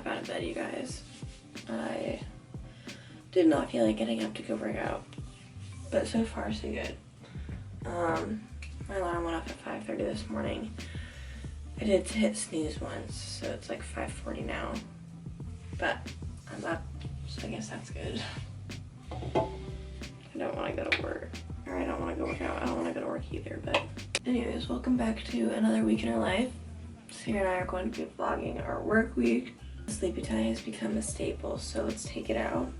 out of bed, you guys. I did not feel like getting up to go work out, but so far so good. My alarm went off at 5:30 this morning. I did hit snooze once, so it's like 5:40 now, but I'm up, so I guess that's good. I don't want to go to work, or I don't want to go work out. I don't want to go to work either, but anyways, welcome back to another week in our life. Sarah and I are going to be vlogging our work week. The sleepy tie has become a staple, so let's take it out.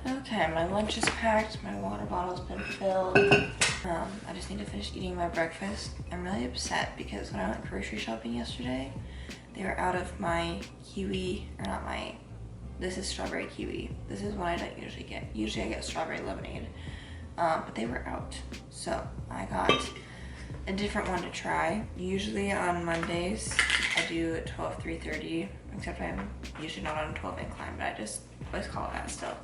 Okay, my lunch is packed, my water bottle's been filled. I just need to finish eating my breakfast. I'm really upset because when I went grocery shopping yesterday, they were out of my kiwi, or not my, this is strawberry kiwi. This is what I don't usually get. Usually I get strawberry lemonade, but they were out. So I got a different one to try. Usually on Mondays, I do at 3:30, except I'm usually not on 12 incline, but I just always call it that still.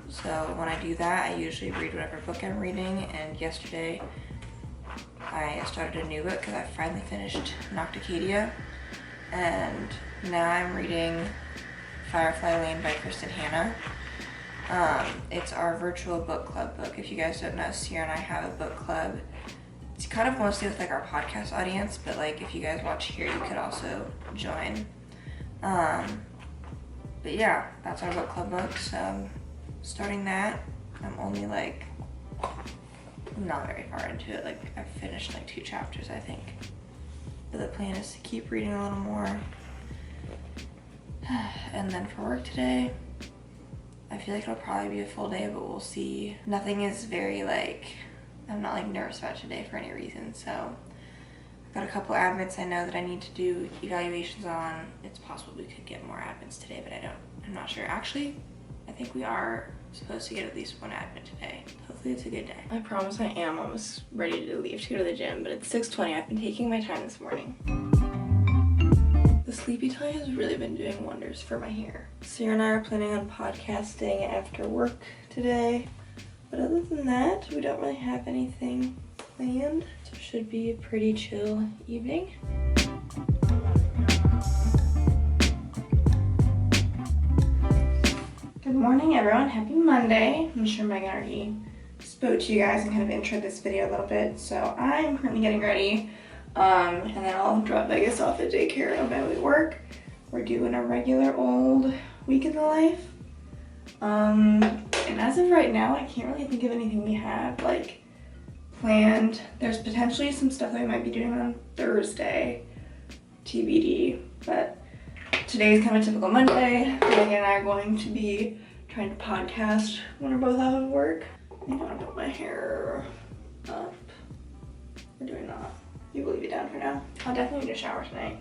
So when I do that, I usually read whatever book I'm reading, and yesterday I started a new book because I finally finished Nocticadia, and now I'm reading Firefly Lane by Kristen Hanna. It's our virtual book club book. If you guys don't know, Sierra and I have a book club. It's kind of mostly with like our podcast audience, but like if you guys watch here, you could also join. But yeah, that's our book club book, so starting that. I'm only like, not very far into it, like I've finished like 2 chapters, I think. But the plan is to keep reading a little more. And then for work today, I feel like it'll probably be a full day, but we'll see. Nothing is very like, I'm not like nervous about today for any reason, so I've got a couple admits I know that I need to do evaluations on. It's possible we could get more admits today, but I'm not sure. Actually, I think we are supposed to get at least 1 admit today. Hopefully it's a good day. I promise I am almost ready to leave to go to the gym, but it's 6:20. I've been taking my time this morning. The sleepy tie has really been doing wonders for my hair. Sarah and I are planning on podcasting after work today, but other than that, we don't really have anything planned. So it should be a pretty chill evening. Good morning, everyone. Happy Monday. I'm sure Megan already spoke to you guys and kind of introed this video a little bit. So I'm currently getting ready, and then I'll drop Vegas off at daycare on my way to work. We're doing a regular old week in the life. And as of right now, I can't really think of anything we have like planned. There's potentially some stuff that we might be doing on Thursday, TBD, but today's kind of a typical Monday. Megan and I are going to be trying to podcast when we're both out of work. I think I'm gonna put my hair up. We're doing that. You will leave it down for now. I'll definitely need a shower tonight.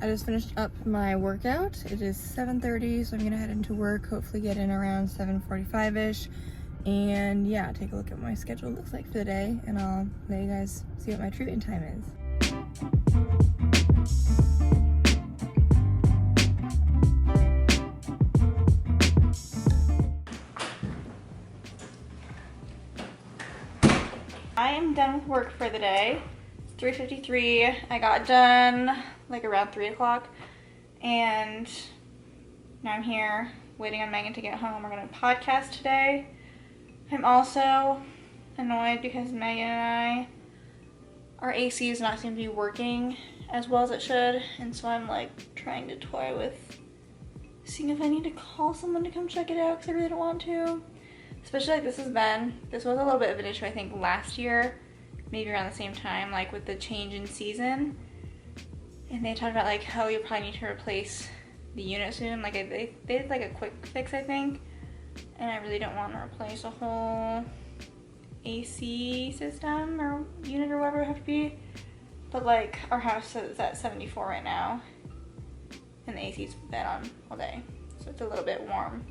I just finished up my workout. It is 7:30, so I'm gonna head into work, hopefully get in around 7:45-ish. And yeah, take a look at what my schedule looks like for the day, and I'll let you guys see what my treatment time is. I am done with work for the day. It's 3:53. I got done like around 3 o'clock, and now I'm here waiting on Megan to get home. We're gonna podcast today. I'm also annoyed because Megan and our AC is not seem to be working as well as it should, and so I'm like trying to toy with seeing if I need to call someone to come check it out because I really don't want to. Especially like this was a little bit of an issue I think last year, maybe around the same time, like with the change in season. And they talked about like how you probably need to replace the unit soon. Like they did like a quick fix, I think. And I really don't want to replace a whole AC system or unit or whatever it have to be. But like our house is at 74 right now, and the AC's been on all day, so it's a little bit warm.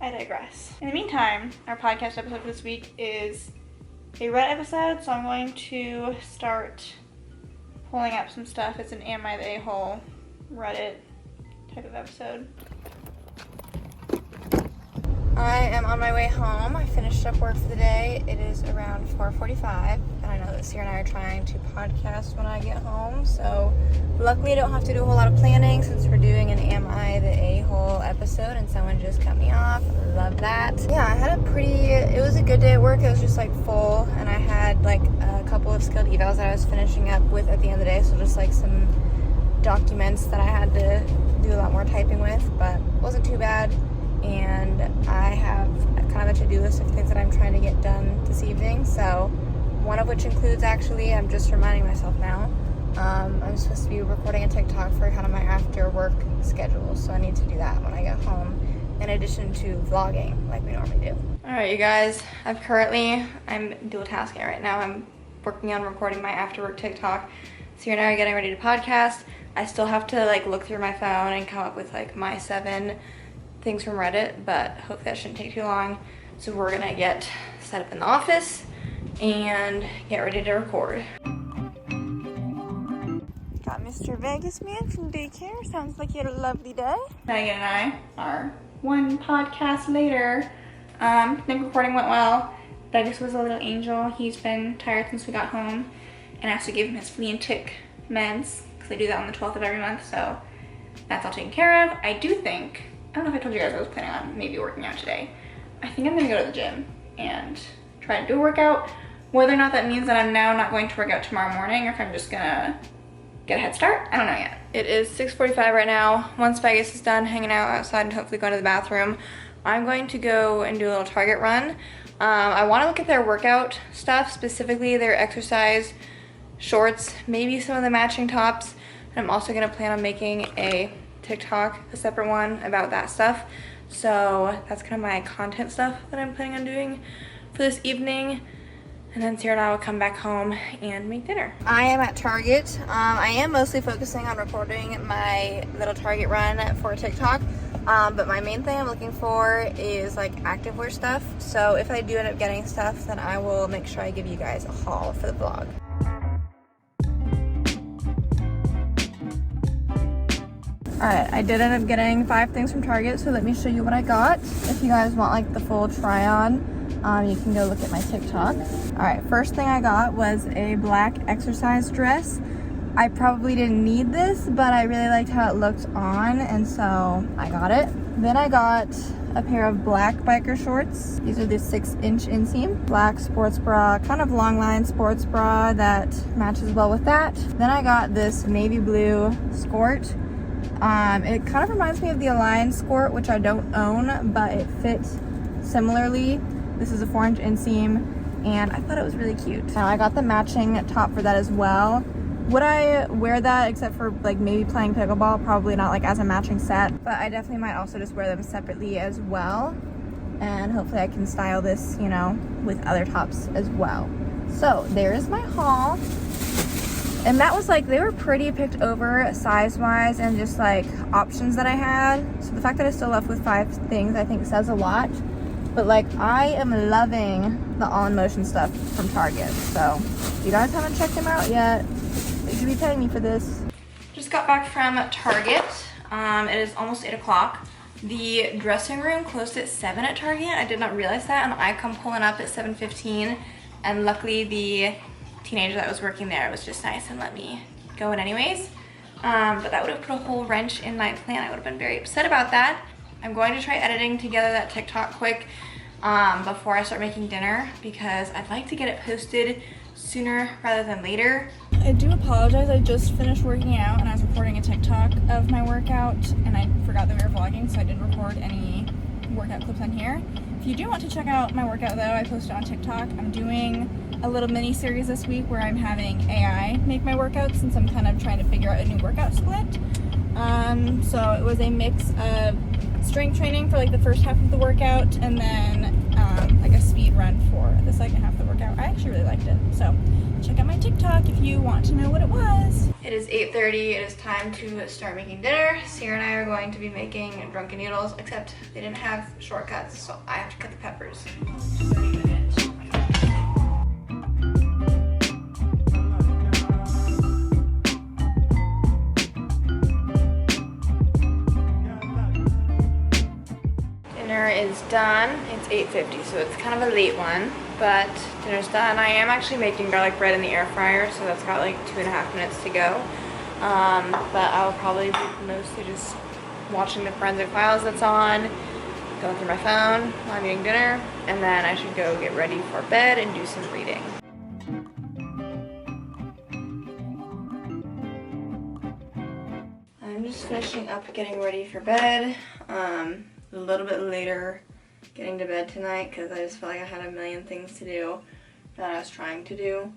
I digress. In the meantime, our podcast episode for this week is a Reddit episode, so I'm going to start pulling up some stuff. It's an Am I the A-hole Reddit type of episode. I am on my way home. I finished up work for the day. It is around 4:45, and I know that Sierra and I are trying to podcast when I get home, so luckily I don't have to do a whole lot of planning since we're doing an Am I the A-hole episode, and someone just cut me off. Love that. Yeah, I had it was a good day at work. It was just like full, and I had like a couple of skilled evals that I was finishing up with at the end of the day, so just like some documents that I had to do a lot more typing with, but it wasn't too bad. And I have kind of a to-do list of things that I'm trying to get done this evening, so one of which includes, actually, I'm just reminding myself now, I'm supposed to be recording a TikTok for kind of my after work schedule, so I need to do that when I get home, in addition to vlogging like we normally do. Alright, you guys, I'm dual tasking right now. I'm working on recording my after work TikTok. Sierra and I are getting ready to podcast. I still have to like look through my phone and come up with like my 7 things from Reddit, but hopefully that shouldn't take too long. So we're gonna get set up in the office and get ready to record. Got Mr. Vegas Man from daycare. Sounds like you had a lovely day. Megan and I are one podcast later. I think recording went well. Vegas was a little angel. He's been tired since we got home, and I also gave him his flea and tick meds because they do that on the 12th of every month, so that's all taken care of. I don't know if I told you guys I was planning on maybe working out today. I think I'm gonna go to the gym and try to do a workout. Whether or not that means that I'm now not going to work out tomorrow morning, or if I'm just gonna get a head start, I don't know yet. It is 6:45 right now. Once Vegas is done hanging out outside and hopefully going to the bathroom, I'm going to go and do a little Target run. I wanna look at their workout stuff, specifically their exercise shorts, maybe some of the matching tops. And I'm also gonna plan on making a TikTok, a separate one about that stuff. So that's kind of my content stuff that I'm planning on doing for this evening. And then Sierra and I will come back home and make dinner. I am at Target. I am mostly focusing on recording my little Target run for TikTok. But my main thing I'm looking for is like activewear stuff. So if I do end up getting stuff, then I will make sure I give you guys a haul for the vlog. Alright, I did end up getting 5 things from Target, so let me show you what I got. If you guys want like the full try on, you can go look at my TikTok. Alright, first thing I got was a black exercise dress. I probably didn't need this, but I really liked how it looked on, and so I got it. Then I got a pair of black biker shorts. These are the 6-inch inseam. Black sports bra, kind of long line sports bra that matches well with that. Then I got this navy blue skirt. It kind of reminds me of the Align skirt, which I don't own, but it fits similarly. This is a 4-inch inseam, and I thought it was really cute. Now I got the matching top for that as well. Would I wear that except for like maybe playing pickleball? Probably not like as a matching set, but I definitely might also just wear them separately as well. And hopefully I can style this, you know, with other tops as well. So there's my haul. And that was like, they were pretty picked over size-wise and just like options that I had. So the fact that I still left with 5 things, I think says a lot. But like, I am loving the All in Motion stuff from Target. So if you guys haven't checked them out yet, they should be paying me for this. Just got back from Target. It is almost 8 o'clock. The dressing room closed at 7 at Target. I did not realize that, and I come pulling up at 7:15. And luckily the teenager that was working there was just nice and let me go in anyways. But that would have put a whole wrench in my plan. I would have been very upset about that. I'm going to try editing together that TikTok quick before I start making dinner, because I'd like to get it posted sooner rather than later. I do apologize, I just finished working out and I was recording a TikTok of my workout, and I forgot that we were vlogging, so I didn't record any workout clips on here. If you do want to check out my workout though, I posted on TikTok. I'm doing a little mini series this week where I'm having AI make my workouts, since I'm kind of trying to figure out a new workout split. So it was a mix of strength training for like the first half of the workout, and then like a speed run for the second half of the workout. I actually really liked it. So check out my TikTok if you want to know what it was. It is 8:30. It is time to start making dinner. Sierra and I are going to be making drunken noodles, except they didn't have shortcuts, so I have to cut the peppers. is done. It's 8:50, so it's kind of a late one, but dinner's done. I am actually making garlic bread in the air fryer, so that's got like 2.5 minutes to go. But I'll probably be mostly just watching the forensic files that's on, going through my phone while I'm eating dinner, and then I should go get ready for bed and do some reading. I'm just finishing up getting ready for bed. A little bit later getting to bed tonight because I just felt like I had a million things to do that I was trying to do.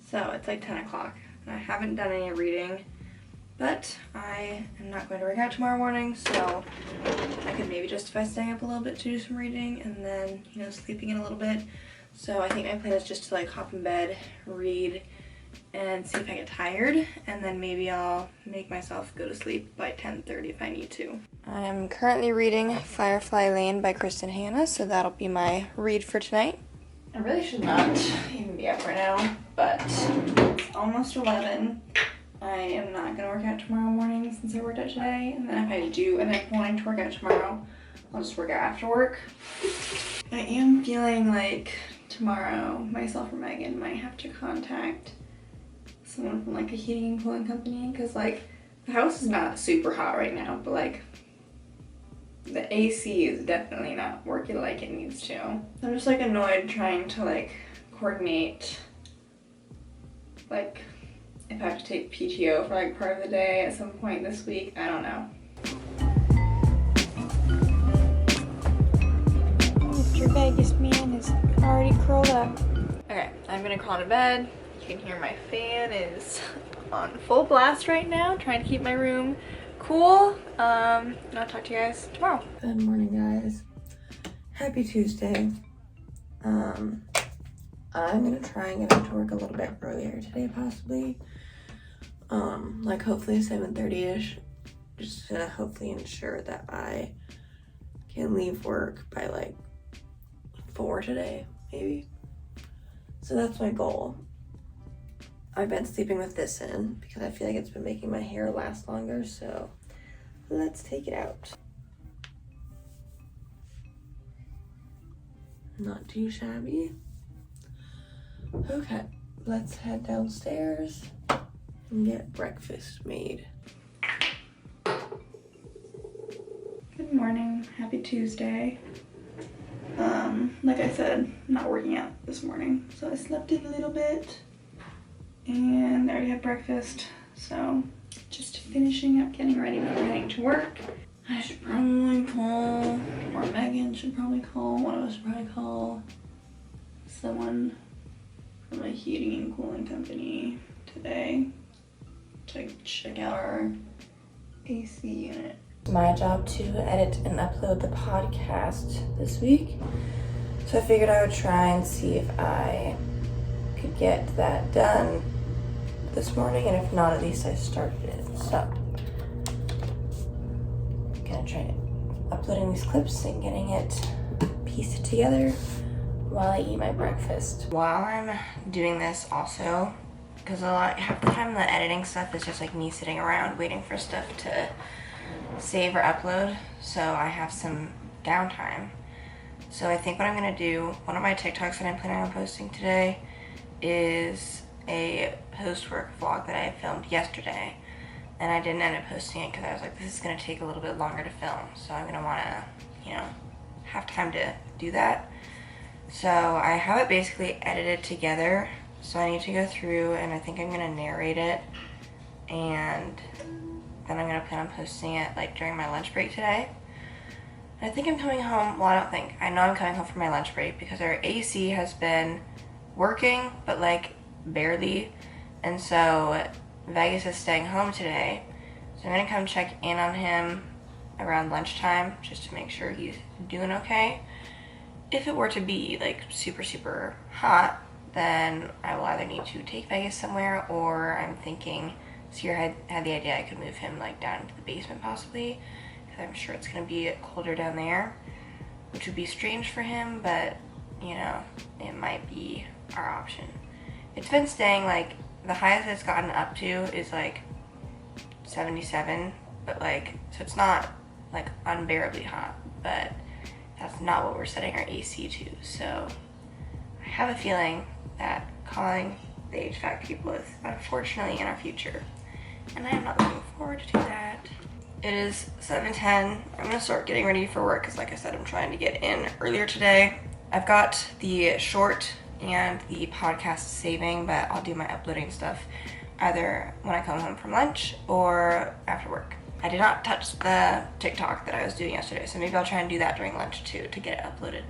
So it's like 10 o'clock and I haven't done any reading, but I am not going to work out tomorrow morning, so I could maybe justify staying up a little bit to do some reading and then, you know, sleeping in a little bit. So I think my plan is just to like hop in bed, read, and see if I get tired, and then maybe I'll make myself go to sleep by 10:30 if I need to. I am currently reading Firefly Lane by Kristen Hanna, so that'll be my read for tonight. I really should not even be up right now, but it's almost 11. I am not going to work out tomorrow morning since I worked out today, and then if I do end up wanting to work out tomorrow, I'll just work out after work. I am feeling like tomorrow myself or Megan might have to contact someone from like a heating and cooling company, because like the house is not super hot right now, but like the AC is definitely not working like it needs to. I'm just like annoyed trying to like coordinate like if I have to take PTO for like part of the day at some point this week. I don't know. Mr. Vegas man is already curled up. Okay, I'm gonna crawl to bed. You can hear my fan is on full blast right now, trying to keep my room cool. And I'll talk to you guys tomorrow. Good morning, guys. Happy Tuesday. I'm gonna try and get out to work a little bit earlier today, possibly. Like hopefully 7:30ish, just to hopefully ensure that I can leave work by like 4 today, maybe. So that's my goal. I've been sleeping with this in because I feel like it's been making my hair last longer, so let's take it out. Not too shabby. Okay, let's head downstairs and get breakfast made. Good morning, happy Tuesday. Like I said, not working out this morning, so I slept in a little bit. And I already had breakfast, so just finishing up getting ready before heading to work. I should probably call, or Megan should probably call, one of us should probably call someone from a heating and cooling company today to check out our AC unit. My job to edit and upload the podcast this week, so I figured I would try and see if I could get that done this morning, and if not, at least I started it. So I'm gonna try uploading these clips and getting it pieced together while I eat my breakfast. While I'm doing this also, because half the time the editing stuff is just like me sitting around waiting for stuff to save or upload, so I have some downtime. So I think what I'm gonna do, one of my TikToks that I'm planning on posting today is a post-work vlog that I filmed yesterday, and I didn't end up posting it because I was like, this is going to take a little bit longer to film, so I'm going to want to, you know, have time to do that. So I have it basically edited together, so I need to go through and I think I'm going to narrate it, and then I'm going to plan on posting it like during my lunch break today. And I think I'm coming home, well, I don't think, I know I'm coming home for my lunch break because our AC has been working, but like barely, and so Vegas is staying home today, so I'm gonna come check in on him around lunchtime just to make sure he's doing okay. If it were to be like super hot, then I will either need to take Vegas somewhere, or I'm thinking, Sierra had the idea I could move him like down into the basement possibly, because I'm sure it's gonna be colder down there, which would be strange for him, but you know, it might be our option. It's been staying like, the highest it's gotten up to is like 77, but like, so it's not like unbearably hot, but that's not what we're setting our AC to. So I have a feeling that calling the HVAC people is unfortunately in our future, and I am not looking forward to that. It is 7:10. I'm gonna start getting ready for work because, like I said, I'm trying to get in earlier today. I've got the short and the podcast saving, but I'll do my uploading stuff either when I come home from lunch or after work. I did not touch the TikTok that I was doing yesterday, so maybe I'll try and do that during lunch too to get it uploaded.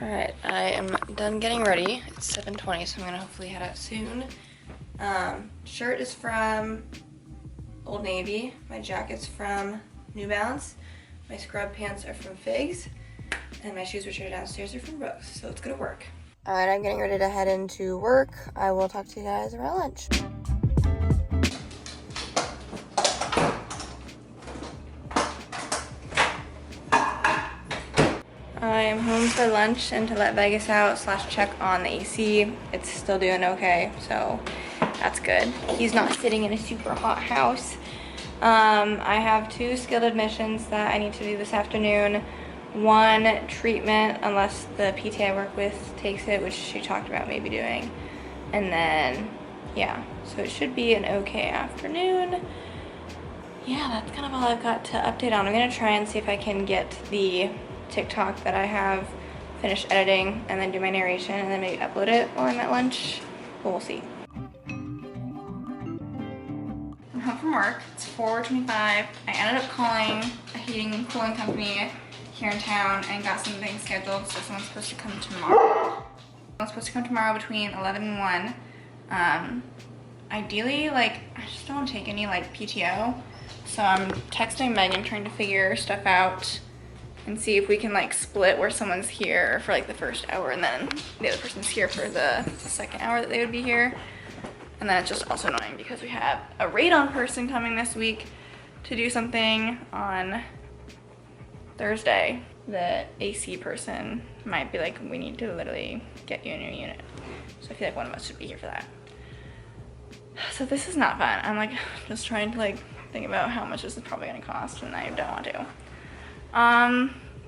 Alright, I am done getting ready. It's 7:20, so I'm gonna hopefully head out soon. Shirt is from Old Navy. My jacket's from New Balance. My scrub pants are from Figs. And my shoes, which are downstairs, are from Brooks, so let's go to work. Alright, I'm getting ready to head into work. I will talk to you guys around lunch. I am home for lunch and to let Vegas out / check on the AC. It's still doing okay, so that's good. He's not sitting in a super hot house. I have 2 skilled admissions that I need to do this afternoon. 1 treatment, unless the PT I work with takes it, which she talked about maybe doing. And then, yeah, so it should be an okay afternoon. Yeah, that's kind of all I've got to update on. I'm gonna try and see if I can get the TikTok that I have finished editing and then do my narration and then maybe upload it while I'm at lunch. But we'll see. I'm home from work. It's 4:25. I ended up calling a heating and cooling company here in town and got something scheduled, so someone's supposed to come tomorrow. Someone's supposed to come tomorrow between 11 and 1. Ideally, like, I just don't want to take any, like, PTO, so I'm texting Megan trying to figure stuff out and see if we can, like, split where someone's here for, like, the first hour and then the other person's here for the second hour that they would be here. And then it's just also annoying because we have a radon person coming this week to do something on Thursday. The AC person might be like, we need to literally get you a new unit. So I feel like one of us should be here for that. So this is not fun. I'm like just trying to like think about how much this is probably gonna cost, and I don't want to.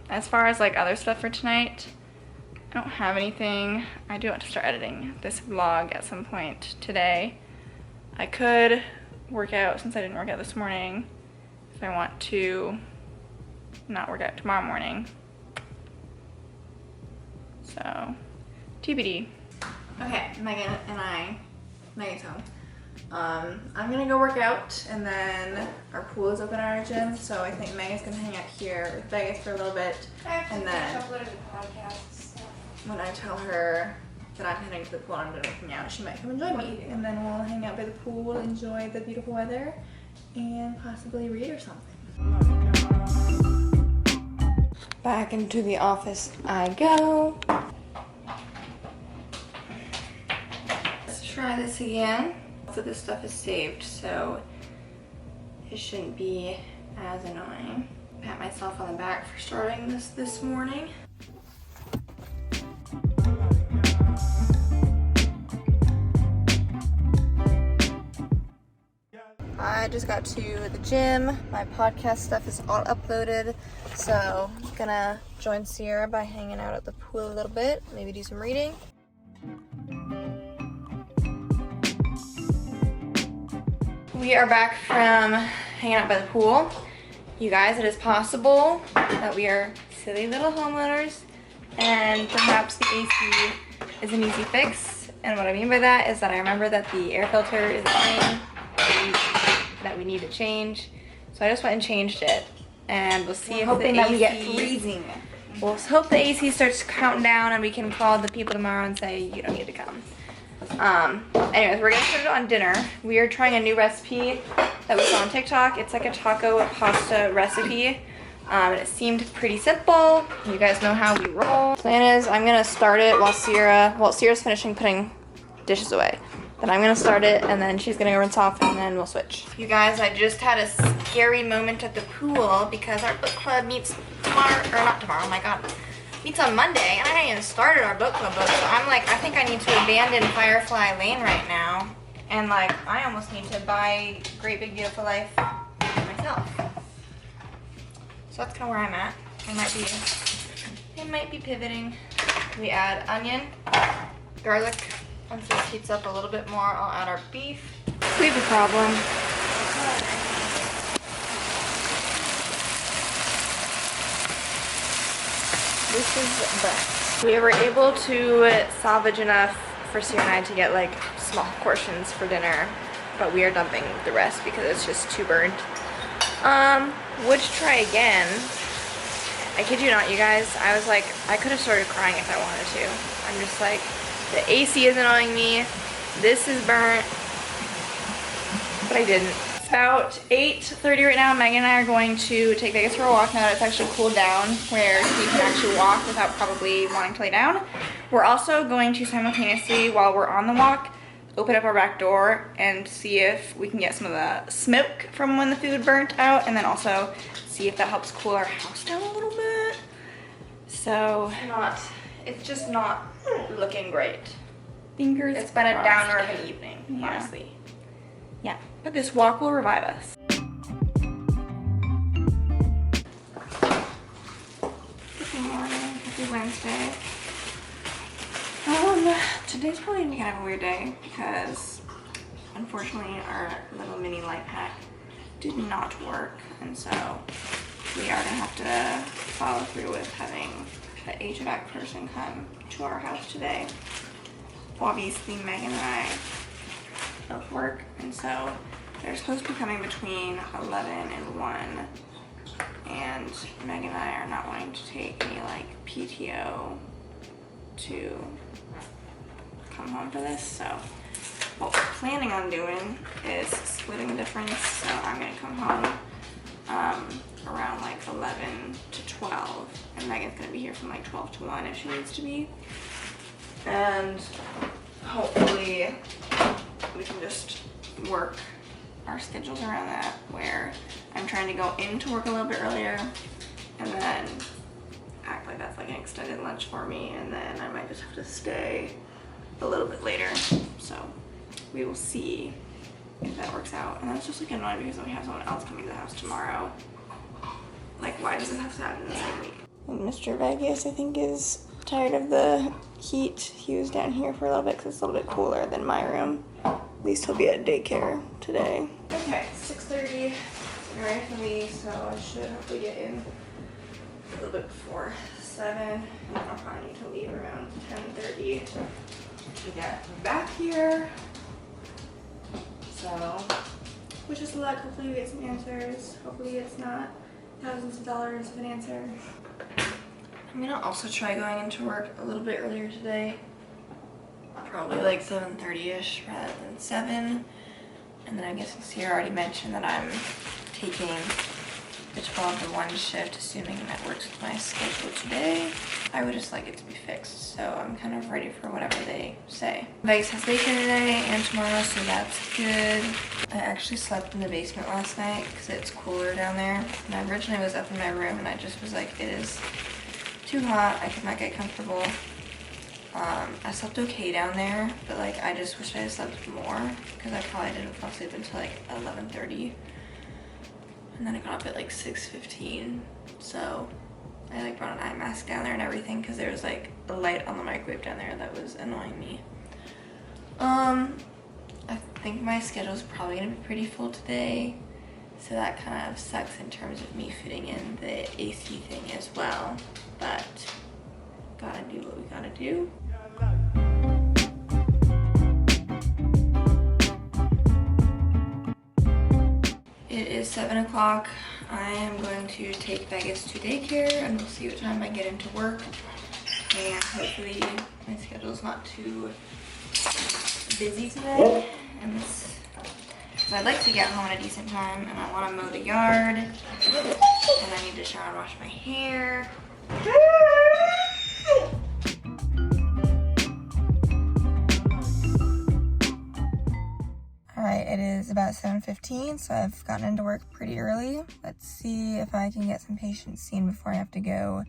As far as like other stuff for tonight, I don't have anything. I do want to start editing this vlog at some point today. I could work out since I didn't work out this morning if I want to not work out tomorrow morning. So, TBD. Okay, Megan's home. I'm gonna go work out, and then our pool is open at our gym, so I think Megan's gonna hang out here with Vegas for a little bit. And then when I tell her that I'm heading to the pool and I'm done working out, she might come and join me. And then we'll hang out by the pool, enjoy the beautiful weather, and possibly read or something. Back into the office I go. Let's try this again. So this stuff is saved, so it shouldn't be as annoying. Pat myself on the back for starting this morning. I just got to the gym. My podcast stuff is all uploaded, so I'm gonna join Sierra by hanging out at the pool a little bit, maybe do some reading. We are back from hanging out by the pool. You guys, it is possible that we are silly little homeowners and perhaps the AC is an easy fix. And what I mean by that is that I remember that the air filter is a thing that we need to change. So I just went and changed it, and we'll see if the AC, that we get freezing. We'll hope the AC starts counting down and we can call the people tomorrow and say you don't need to come. Anyways, we're gonna put it on dinner. We are trying a new recipe that we saw on TikTok. It's like a taco pasta recipe. And it seemed pretty simple. You guys know how we roll. Plan is I'm gonna start it while Sierra's finishing putting dishes away. Then I'm gonna start it, and then she's gonna go rinse off, and then we'll switch. You guys, I just had a scary moment at the pool because our book club meets tomorrow, or not tomorrow, oh my god, meets on Monday, and I haven't even started our book club book, so I'm like, I think I need to abandon Firefly Lane right now And like, I almost need to buy Great Big Beautiful Life myself. So that's kind of where I'm at. I might be pivoting. We add onion, garlic. Once this heats up a little bit more, I'll add our beef. We have a problem. This is breast. We were able to salvage enough for Sierra and I to get like small portions for dinner, but we are dumping the rest because it's just too burnt. Would try again. I kid you not, you guys. I was like, I could have started crying if I wanted to. I'm just like, the AC is annoying me. This is burnt, but I didn't. It's about 8:30 right now. Megan and I are going to take Vegas for a walk now that it's actually cooled down, where he can actually walk without probably wanting to lay down. We're also going to simultaneously, while we're on the walk, open up our back door and see if we can get some of the smoke from when the food burnt out, and then also see if that helps cool our house down a little bit. So it's just not looking great. Fingers It's been a downer of an evening, honestly. Yeah, but this walk will revive us. Good morning, happy Wednesday. Today's probably gonna be kind of a weird day because unfortunately our little mini life hack did not work, and so we are gonna have to follow through with having the HVAC person come to our house today. Obviously Megan and I both work, and so they're supposed to be coming between 11 and 1, and Megan and I are not wanting to take any like PTO to come home for this, so what we're planning on doing is splitting the difference. So I'm gonna come home around like 11 to 12, and Megan's gonna be here from like 12 to 1 if she needs to be, and hopefully we can just work our schedules around that, where I'm trying to go into work a little bit earlier and then act like that's like an extended lunch for me, and then I might just have to stay a little bit later. So we will see if that works out. And that's just like annoying because we have someone else coming to the house tomorrow. Like, why does this have to happen in the same week? And Mr. Vegas, I think, is tired of the heat. He was down here for a little bit because it's a little bit cooler than my room. At least he'll be at daycare today. Okay, 6:30. Ready for me, so I should hopefully get in a little bit before 7. And I'll probably need to leave around 10:30 to get back here. So, wish us luck. Hopefully we get some answers. Hopefully it's not thousands of dollars of an answer. I'm gonna also try going into work a little bit earlier today. Probably like 7:30ish rather than 7. And then I'm guessing Sierra already mentioned that I'm taking the 12 to 1 shift, assuming that works with my schedule today. I would just like it to be fixed, so I'm kind of ready for whatever they say. Vegas has bacon today and tomorrow, so that's good. I actually slept in the basement last night because it's cooler down there. And I originally was up in my room and I just was like, it is too hot, I could not get comfortable. I slept okay down there, but like I just wish I had slept more because I probably didn't fall asleep until like 11:30. And then I got up at like 6:15, so I like brought an eye mask down there and everything because there was like a light on the microwave down there that was annoying me. I think my schedule is probably gonna be pretty full today, so that kind of sucks in terms of me fitting in the AC thing as well, but gotta do what we gotta do. It is 7 o'clock. I am going to take Vegas to daycare and we'll see what time I get into work. And hopefully my schedule is not too busy today. And because I'd like to get home at a decent time, and I want to mow the yard, and I need to shower and wash my hair. Alright, it is about 7:15, so I've gotten into work pretty early. Let's see if I can get some patients seen before I have to go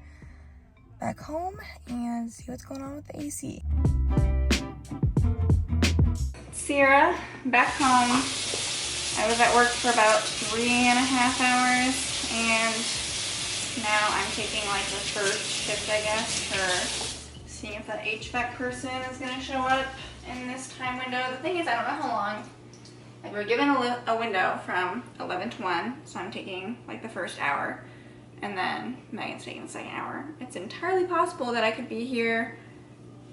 back home and see what's going on with the AC. It's Sierra, back home. I was at work for about 3.5 hours, and now I'm taking like the first shift, I guess, for seeing if that HVAC person is gonna show up in this time window. The thing is, I don't know how long. Like, we're given a window from 11 to 1, so I'm taking like the first hour, and then Megan's taking the second hour. It's entirely possible that I could be here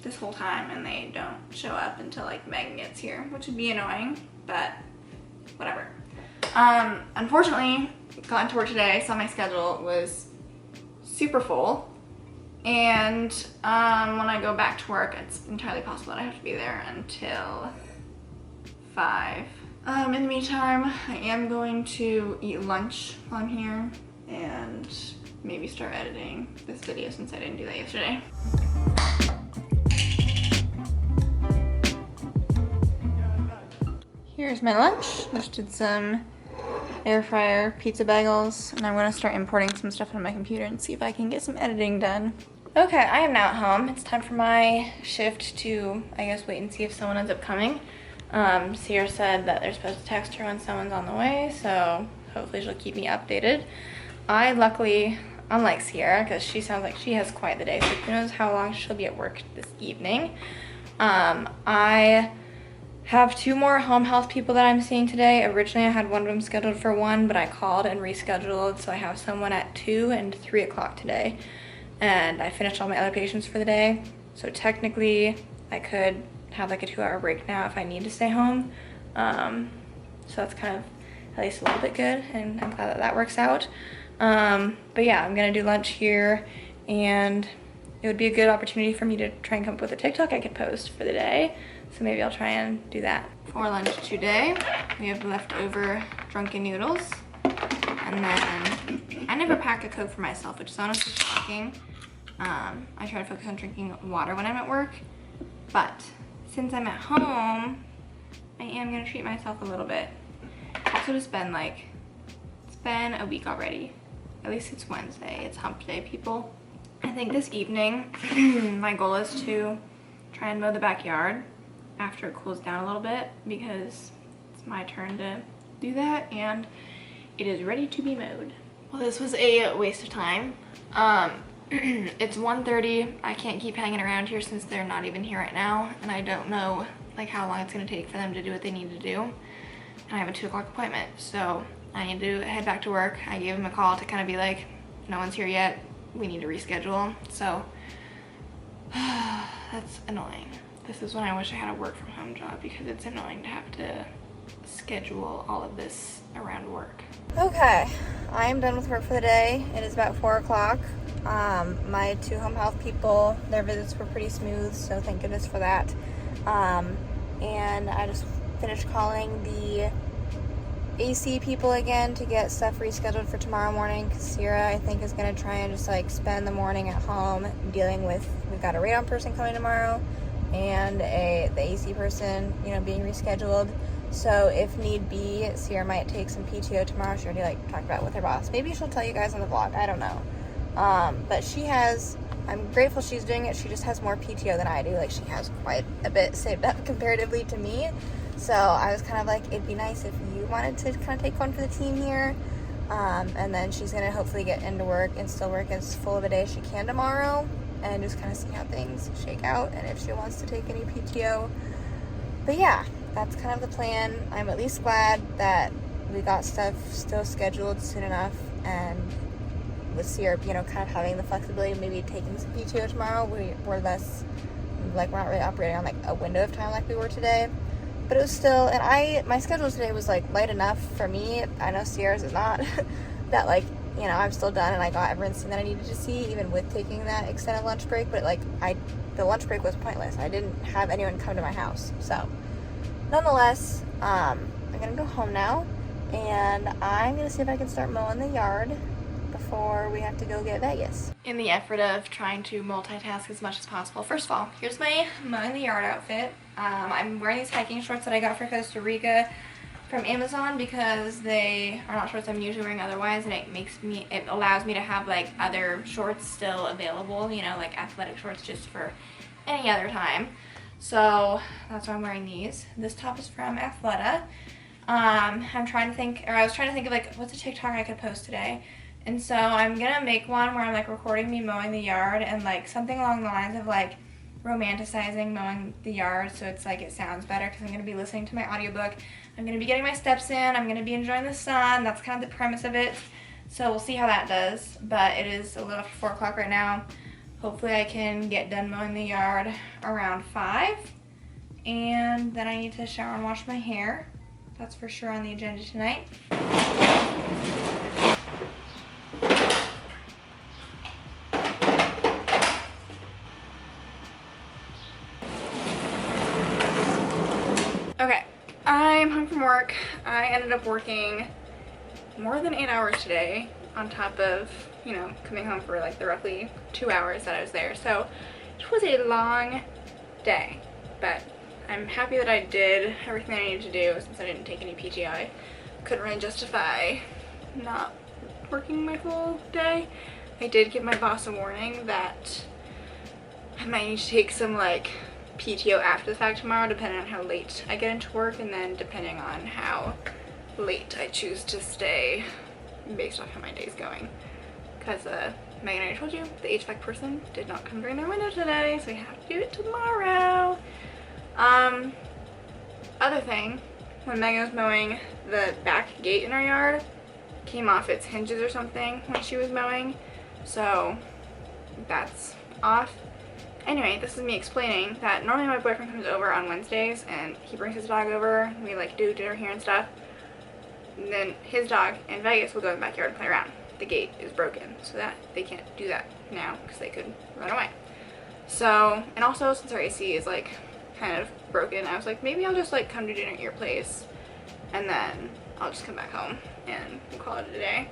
this whole time and they don't show up until like Megan gets here, which would be annoying, but whatever. Unfortunately, got into work today, saw my schedule was super full, and when I go back to work, it's entirely possible that I have to be there until 5. In the meantime, I am going to eat lunch while I'm here and maybe start editing this video since I didn't do that yesterday. Here's my lunch. Just did some air fryer pizza bagels, and I'm gonna start importing some stuff on my computer and see if I can get some editing done. Okay, I am now at home. It's time for my shift to, I guess, wait and see if someone ends up coming. Sierra said that they're supposed to text her when someone's on the way, so hopefully she'll keep me updated. I luckily, unlike Sierra, because she sounds like she has quite the day, so who knows how long she'll be at work this evening. I have 2 more home health people that I'm seeing today. Originally I had one of them scheduled for 1, but I called and rescheduled, so I have someone at 2 and 3 o'clock today. And I finished all my other patients for the day, so technically I could have like a 2-hour break now if I need to stay home. So that's kind of at least a little bit good, and I'm glad that that works out. But yeah, I'm gonna do lunch here, and it would be a good opportunity for me to try and come up with a TikTok I could post for the day. So maybe I'll try and do that. For lunch today, we have leftover drunken noodles. And then I never pack a Coke for myself, which is honestly shocking. I try to focus on drinking water when I'm at work. But since I'm at home, I am gonna treat myself a little bit. Also, it's been a week already. At least it's Wednesday, it's hump day, people. I think this evening, my goal is to try and mow the backyard after it cools down a little bit, because it's my turn to do that and it is ready to be mowed. Well, this was a waste of time. It's 1:30. I can't keep hanging around here since they're not even here right now, and I don't know like how long it's gonna take for them to do what they need to do. And I have a 2 o'clock appointment, so I need to head back to work. I gave him a call to kind of be like, no one's here yet, we need to reschedule. So that's annoying. This is when I wish I had a work from home job, because it's annoying to have to schedule all of this around work. Okay, I am done with work for the day. It is about 4 o'clock. My 2 home health people, their visits were pretty smooth, so thank goodness for that. And I just finished calling the AC people again to get stuff rescheduled for tomorrow morning, because Sierra, I think, is going to try and just like spend the morning at home dealing with, we've got a radon person coming tomorrow and the AC person, you know, being rescheduled. So if need be, Sierra might take some PTO tomorrow. She already like talked about it with her boss. Maybe she'll tell you guys on the vlog, I don't know. But she has, I'm grateful she's doing it. She just has more PTO than I do. Like, she has quite a bit saved up comparatively to me. So I was kind of like, it'd be nice if you wanted to kind of take one for the team here. And then she's gonna hopefully get into work and still work as full of a day as she can tomorrow, and just kind of see how things shake out and if she wants to take any PTO. But yeah, that's kind of the plan. I'm at least glad that we got stuff still scheduled soon enough, and with Sierra, you know, kind of having the flexibility of maybe taking some PTO tomorrow, we're less, like, we're not really operating on like a window of time like we were today. But it was still, and my schedule today was like light enough for me. I know Sierra's is not. That, like, you know, I'm still done and I got everything that I needed to see, even with taking that extended lunch break. But like, the lunch break was pointless. I didn't have anyone come to my house. So nonetheless, I'm gonna go home now, and I'm gonna see if I can start mowing the yard before we have to go get Vegas. In the effort of trying to multitask as much as possible, first of all, here's my mowing the yard outfit. I'm wearing these hiking shorts that I got for Costa Rica from Amazon, because they are not shorts I'm usually wearing otherwise, and it allows me to have like other shorts still available, you know, like athletic shorts just for any other time. So that's why I'm wearing these. This top is from Athleta. I'm trying to think, or I was trying to think of like what's a TikTok I could post today. And so I'm gonna make one where I'm like recording me mowing the yard and like something along the lines of like romanticizing mowing the yard, so it's like it sounds better because I'm gonna be listening to my audiobook. I'm gonna be getting my steps in. I'm gonna be enjoying the sun. That's kind of the premise of it. So we'll see how that does. But it is a little after 4 o'clock right now. Hopefully I can get done mowing the yard around 5. And then I need to shower and wash my hair. That's for sure on the agenda tonight. Okay, I'm home from work. I ended up working more than 8 hours today on top of, you know, coming home for like the roughly 2 hours that I was there. So it was a long day, but I'm happy that I did everything I needed to do since I didn't take any PTO. I couldn't really justify not working my full day. I did give my boss a warning that I might need to take some like PTO after the fact tomorrow, depending on how late I get into work, and then depending on how late I choose to stay based off how my day's going. Because Megan already told you, the HVAC person did not come during their window today, so we have to do it tomorrow. Other thing, when Megan was mowing, the back gate in our yard came off its hinges or something when she was mowing, so that's off. Anyway, this is me explaining that normally my boyfriend comes over on Wednesdays and he brings his dog over and we like do dinner here and stuff. And then his dog in Vegas will go in the backyard and play around. The gate is broken, so that they can't do that now because they could run away. So, and also since our AC is like kind of broken, I was like, maybe I'll just like come to dinner at your place and then I'll just come back home and we'll call it a day.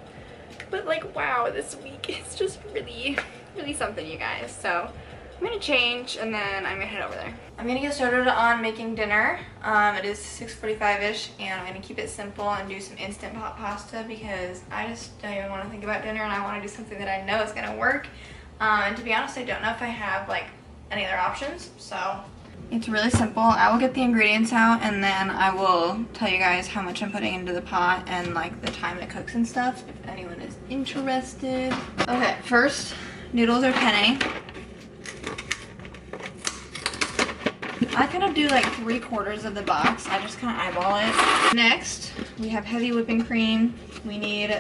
But like, wow, this week is just really, really something, you guys. So I'm gonna change and then I'm gonna head over there. I'm gonna get started on making dinner. It is 6:45-ish and I'm gonna keep it simple and do some instant hot pasta because I just don't even want to think about dinner and I want to do something that I know is gonna work. And to be honest, I don't know if I have like any other options, so it's really simple. I will get the ingredients out and then I will tell you guys how much I'm putting into the pot and like the time it cooks and stuff if anyone is interested. Okay, first, noodles are penne. I kind of do like 3/4 of the box. I just kind of eyeball it. Next, we have heavy whipping cream. We need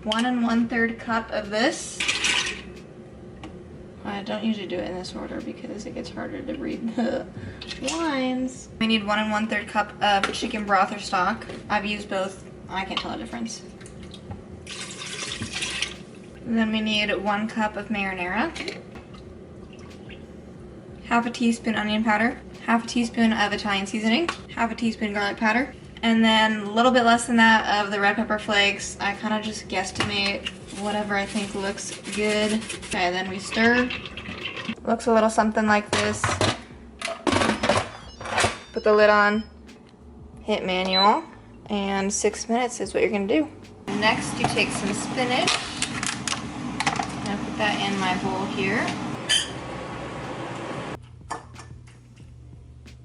1 1/3 cup of this. I don't usually do it in this order because it gets harder to read the lines. We need 1 1/3 cup of chicken broth or stock. I've used both. I can't tell the difference. Then we need 1 cup of marinara. Half a teaspoon onion powder. Half a teaspoon of Italian seasoning. Half a teaspoon garlic powder. And then a little bit less than that of the red pepper flakes. I kind of just guesstimate whatever I think looks good. Okay, then we stir. Looks a little something like this. Put the lid on, hit manual, and 6 minutes is what you're gonna do. Next, you take some spinach. I'm gonna put that in my bowl here.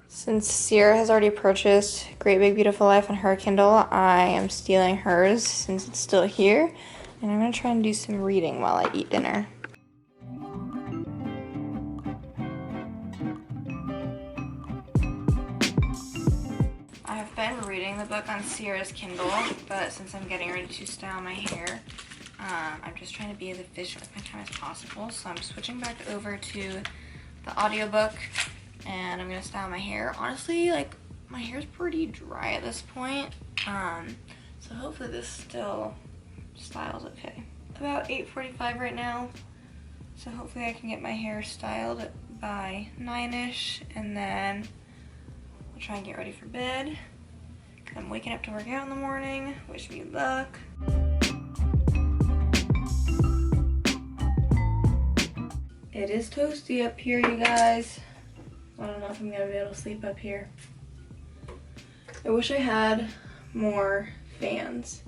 Since Sierra has already purchased Great Big Beautiful Life on her Kindle, I am stealing hers since it's still here. And I'm going to try and do some reading while I eat dinner. I have been reading the book on Sierra's Kindle, but since I'm getting ready to style my hair, I'm just trying to be as efficient with my time as possible. So I'm switching back over to the audiobook. And I'm gonna style my hair. Honestly, like, my hair's pretty dry at this point. So hopefully this still styles okay. About 8:45 right now. So hopefully I can get my hair styled by 9-ish. And then I'll try and get ready for bed. I'm waking up to work out in the morning. Wish me luck. It is toasty up here, you guys. I don't know if I'm gonna be able to sleep up here. I wish I had more fans.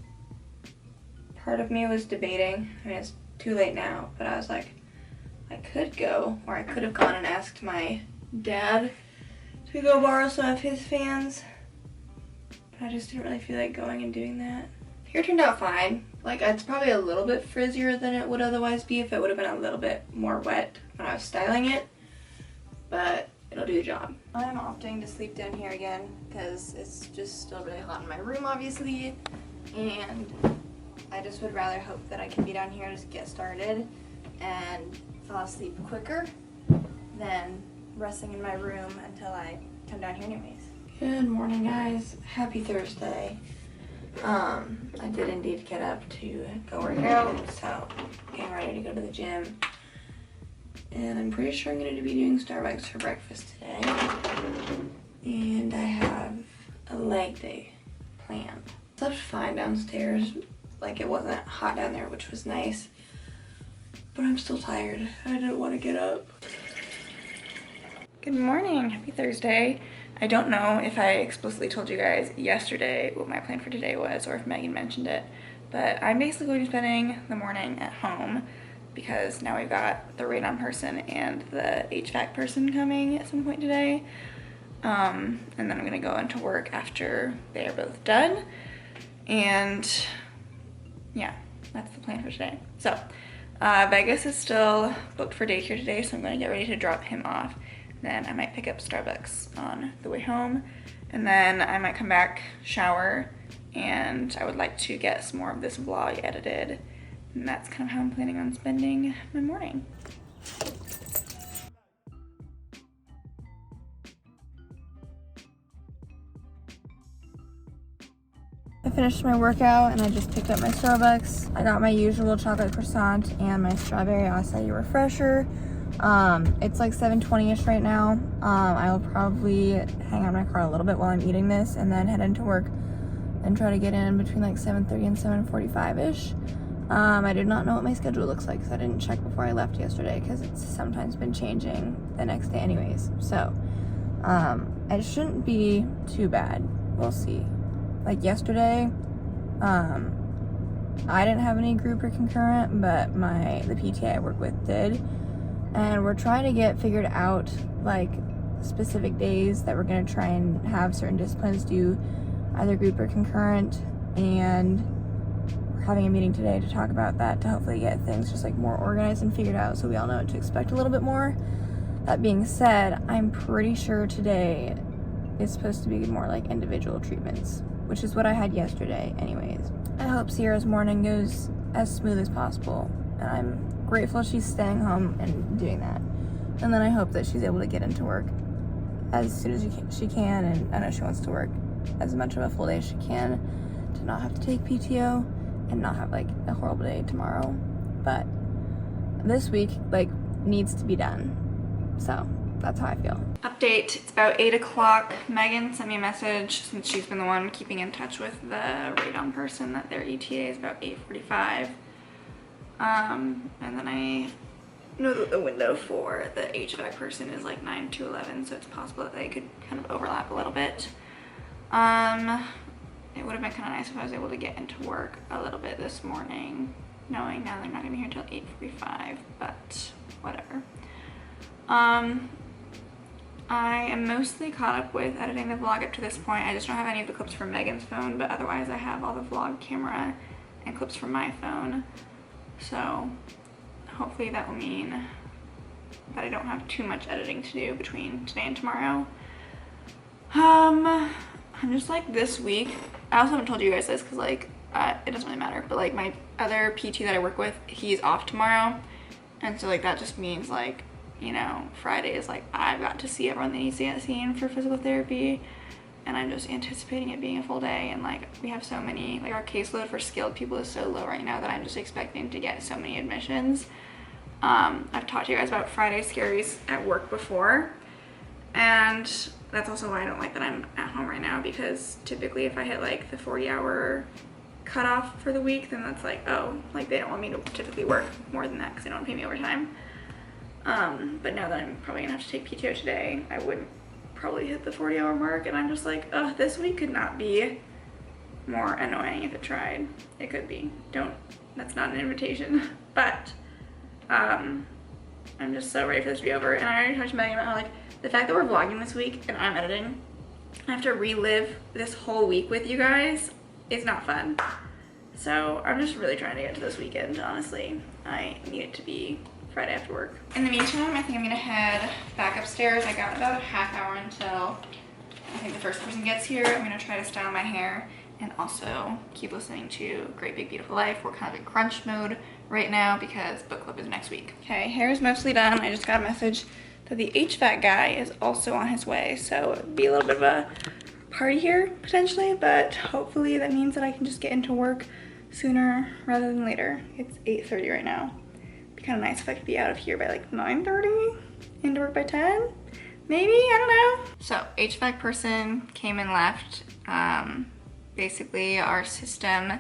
Part of me was debating, I mean it's too late now, but I was like, I could go, or I could have gone and asked my dad to go borrow some of his fans, but I just didn't really feel like going and doing that. Hair turned out fine. Like, it's probably a little bit frizzier than it would otherwise be if it would have been a little bit more wet when I was styling it, but it'll do the job. I'm opting to sleep down here again because it's just still really hot in my room, obviously, and I just would rather hope that I can be down here to get started and fall asleep quicker than resting in my room until I come down here anyways. Good morning, guys. Happy Thursday. I did indeed get up to go work out, so getting ready to go to the gym. And I'm pretty sure I'm going to be doing Starbucks for breakfast today. And I have a leg day planned. Slept fine downstairs. Like, it wasn't hot down there, which was nice. But I'm still tired. I didn't want to get up. Good morning. Happy Thursday. I don't know if I explicitly told you guys yesterday what my plan for today was or if Megan mentioned it, but I'm basically going to be spending the morning at home because now we've got the radon person and the HVAC person coming at some point today. And then I'm going to go into work after they are both done. And yeah, that's the plan for today. So Vegas is still booked for daycare today, so I'm going to get ready to drop him off. Then I might pick up Starbucks on the way home, and then I might come back, shower, and I would like to get some more of this vlog edited, and that's kind of how I'm planning on spending my morning. I finished my workout and I just picked up my Starbucks. I got my usual chocolate croissant and my strawberry acai refresher. It's like 7:20ish right now. I will probably hang out in my car a little bit while I'm eating this and then head into work and try to get in between like 7:30 and 7:45ish. I did not know what my schedule looks like because I didn't check before I left yesterday because it's sometimes been changing the next day anyways. So, it shouldn't be too bad. We'll see. Like yesterday, I didn't have any group or concurrent, but the PTA I work with did. And we're trying to get figured out like specific days that we're going to try and have certain disciplines do either group or concurrent, and we're having a meeting today to talk about that to hopefully get things just like more organized and figured out so we all know what to expect a little bit more. That being said, I'm pretty sure today is supposed to be more like individual treatments, which is what I had yesterday anyways. I hope Sierra's morning goes as smooth as possible, and I'm grateful she's staying home and doing that. And then I hope that she's able to get into work as soon as she can, and I know she wants to work as much of a full day as she can to not have to take PTO and not have like a horrible day tomorrow. But this week like needs to be done. So that's how I feel. Update, it's about 8 o'clock. Megan sent me a message since she's been the one keeping in touch with the radon person that their ETA is about 8:45. And then I know that the window for the HVAC person is like 9 to 11, so it's possible that they could kind of overlap a little bit. It would have been kind of nice if I was able to get into work a little bit this morning, knowing now they're not going to be here until 8:45, but whatever. I am mostly caught up with editing the vlog up to this point. I just don't have any of the clips from Megan's phone, but otherwise I have all the vlog camera and clips from my phone. So hopefully that will mean that I don't have too much editing to do between today and tomorrow. I'm just like this week, I also haven't told you guys this because like it doesn't really matter, but like my other PT that I work with, he's off tomorrow, and so like that just means like, you know, Friday is like I've got to see everyone that needs to get seen for physical therapy, and I'm just anticipating it being a full day. And like we have so many, like our caseload for skilled people is so low right now that I'm just expecting to get so many admissions. I've talked to you guys about Friday scaries at work before, and that's also why I don't like that I'm at home right now, because typically if I hit like the 40-hour cutoff for the week, then that's like, oh, like they don't want me to typically work more than that because they don't pay me overtime. But now that I'm probably gonna have to take PTO today, I would probably hit the 40-hour mark, and I'm just like, oh, this week could not be more annoying if it tried. It could be. That's not an invitation. But I'm just so ready for this to be over. And I already talked to Megan about how like the fact that we're vlogging this week and I'm editing, I have to relive this whole week with you guys. It's not fun. So I'm just really trying to get to this weekend, honestly. I need it to be Friday after work. In the meantime, I think I'm gonna head back upstairs. I got about a half hour until I think the first person gets here. I'm gonna try to style my hair and also keep listening to Great Big Beautiful Life. We're kind of in crunch mode right now because book club is next week. Okay, hair is mostly done. I just got a message that the HVAC guy is also on his way. So it'd be a little bit of a party here potentially, but hopefully that means that I can just get into work sooner rather than later. It's 8:30 right now. It'd be kind of nice if I could be out of here by like 9:30, into work by 10, maybe, I don't know. So HVAC person came and left. Basically our system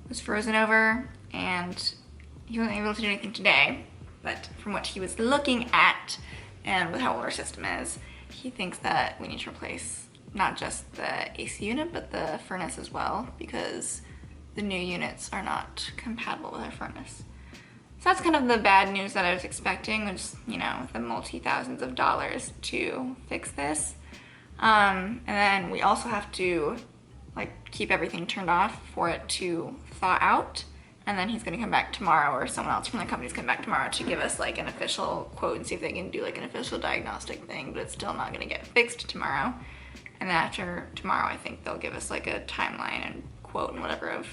was frozen over and he wasn't able to do anything today, but from what he was looking at and with how old our system is, he thinks that we need to replace not just the AC unit, but the furnace as well, because the new units are not compatible with our furnace. So that's kind of the bad news that I was expecting, which, you know, the multi-thousands of dollars to fix this. And then we also have to like keep everything turned off for it to thaw out. And then he's gonna come back tomorrow, or someone else from the company's coming back tomorrow to give us like an official quote and see if they can do like an official diagnostic thing, but it's still not gonna get fixed tomorrow. And then after tomorrow, I think they'll give us like a timeline and quote and whatever of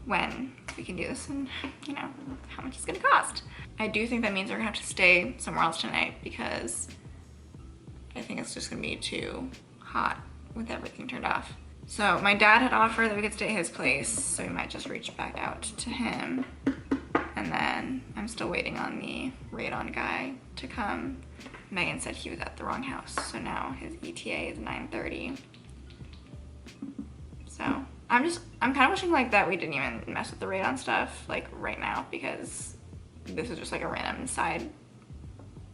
when we can do this and, you know, how much it's gonna cost. I do think that means we're gonna have to stay somewhere else tonight because I think it's just gonna be too hot with everything turned off. So my dad had offered that we could stay at his place, so we might just reach back out to him. And then I'm still waiting on the radon guy to come. Megan said he was at the wrong house, so now his ETA is 9:30. So I'm kind of wishing like that we didn't even mess with the radon stuff like right now, because this is just like a random side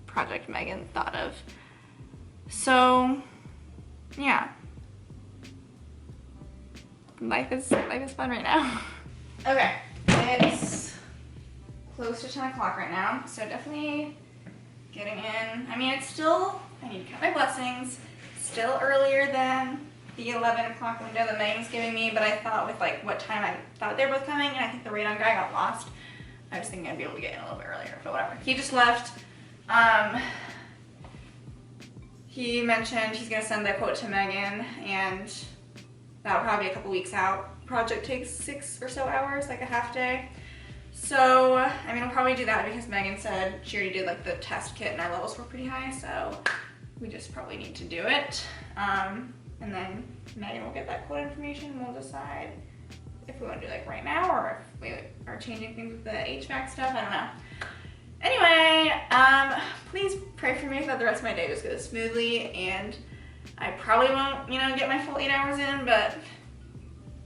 project Megan thought of. So yeah. Life is fun right now. Okay, it's close to 10 o'clock right now, so definitely getting in. I mean, it's still, I need to count my blessings, still earlier than the 11 o'clock window that Megan's giving me, but I thought with like what time I thought they were both coming, and I think the radon guy got lost, I was thinking I'd be able to get in a little bit earlier, but whatever. He just left. He mentioned he's gonna send that quote to Megan, and that'll probably be a couple weeks out. Project takes 6 or so hours, like a half day. So, I mean, I'll probably do that because Megan said she already did like the test kit and our levels were pretty high, so we just probably need to do it. And then Megan will get that quote information and we'll decide if we want to do like right now or if we are changing things with the HVAC stuff, I don't know. Anyway, please pray for me that the rest of my day just goes smoothly, and I probably won't, you know, get my full 8 hours in, but